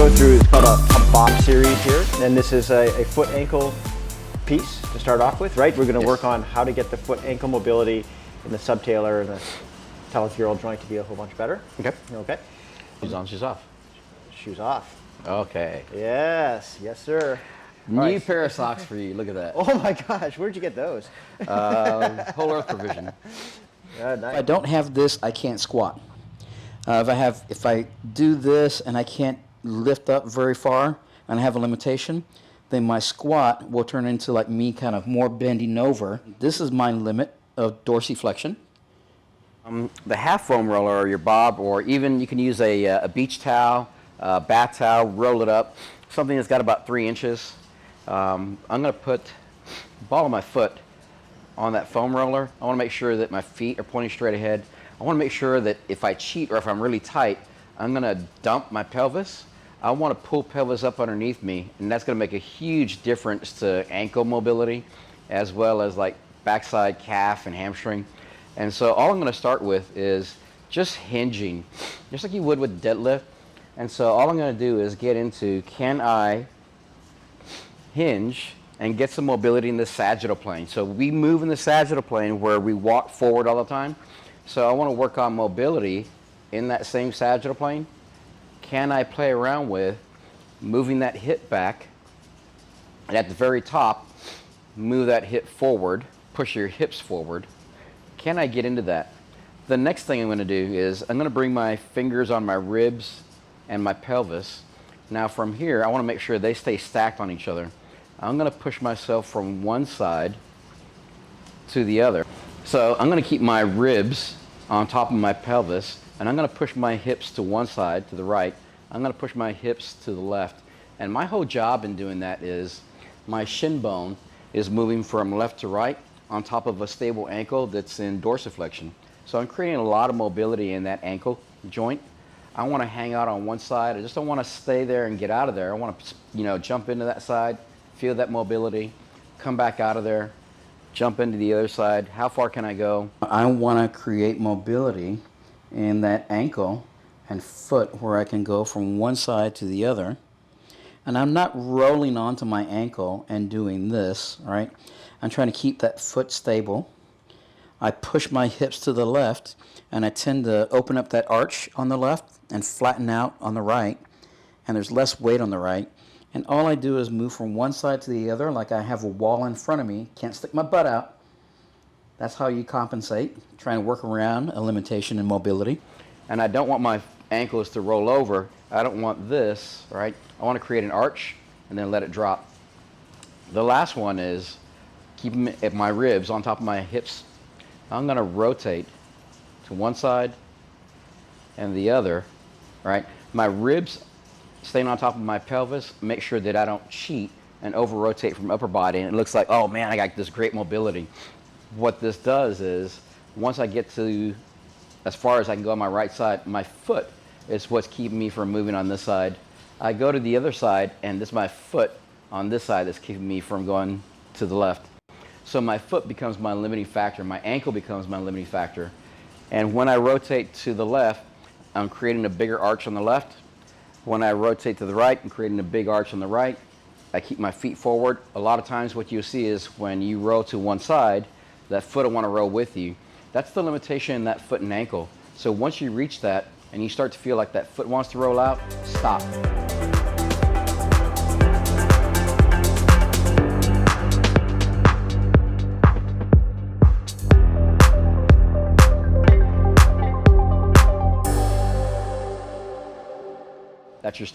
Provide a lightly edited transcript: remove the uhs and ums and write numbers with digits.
go through, it's called a bop series here, and this is a foot ankle piece to start off with, right? We're going to work on how to get the foot ankle mobility in the subtalar and the talus-femoral joint to be a whole bunch better. Okay. Okay. Shoes on, shoes off. Shoes off. Okay. Yes, yes, sir. New pair of socks for you. Look at that. Oh my gosh, where'd you get those? Whole Earth Provision. Nice. If I don't have this, I can't squat. If I do this and I can't lift up very far and I have a limitation, then my squat will turn into like me kind of more bending over. This is my limit of dorsiflexion. The half foam roller or your bob, or even you can use a beach towel, bath towel, roll it up, something that's got about 3 inches. I'm going to put the ball of my foot on that foam roller. I want to make sure that my feet are pointing straight ahead. I want to make sure that if I cheat or if I'm really tight, I'm going to dump my pelvis. I want to pull pelvis up underneath me, and that's going to make a huge difference to ankle mobility as well as like backside calf and hamstring. And so all I'm going to start with is just hinging, just like you would with deadlift. And so all I'm going to do is get into, can I hinge and get some mobility in the sagittal plane? So we move in the sagittal plane where we walk forward all the time. So I want to work on mobility in that same sagittal plane. Can I play around with moving that hip back, and at the very top, move that hip forward, push your hips forward? Can I get into that? The next thing I'm going to do is I'm going to bring my fingers on my ribs and my pelvis. Now from here, I want to make sure they stay stacked on each other. I'm going to push myself from one side to the other. So I'm going to keep my ribs on top of my pelvis, and I'm going to push my hips to one side, to the right. I'm going to push my hips to the left. And my whole job in doing that is my shin bone is moving from left to right on top of a stable ankle that's in dorsiflexion. So I'm creating a lot of mobility in that ankle joint. I want to hang out on one side. I just don't want to stay there and get out of there. I want to, jump into that side, feel that mobility, come back out of there, jump into the other side. How far can I go? I want to create mobility in that ankle and foot where I can go from one side to the other. And I'm not rolling onto my ankle and doing this, right? I'm trying to keep that foot stable. I push my hips to the left, and I tend to open up that arch on the left and flatten out on the right, and there's less weight on the right. And all I do is move from one side to the other like I have a wall in front of me, can't stick my butt out. That's how you compensate, trying to work around a limitation in mobility. And I don't want my ankles to roll over. I don't want this, right? I want to create an arch and then let it drop. The last one is keeping my ribs on top of my hips. I'm going to rotate to one side and the other, right? My ribs staying on top of my pelvis, make sure that I don't cheat and over-rotate from upper body, and it looks like, oh man, I got this great mobility. What this does is, once I get to as far as I can go on my right side, my foot is what's keeping me from moving on this side. I go to the other side, and this is my foot on this side that's keeping me from going to the left. So my foot becomes my limiting factor, my ankle becomes my limiting factor. And when I rotate to the left, I'm creating a bigger arch on the left. When I rotate to the right, I'm creating a big arch on the right. I keep my feet forward. A lot of times what you'll see is when you roll to one side, that foot will want to roll with you. That's the limitation in that foot and ankle. So once you reach that and you start to feel like that foot wants to roll out, stop.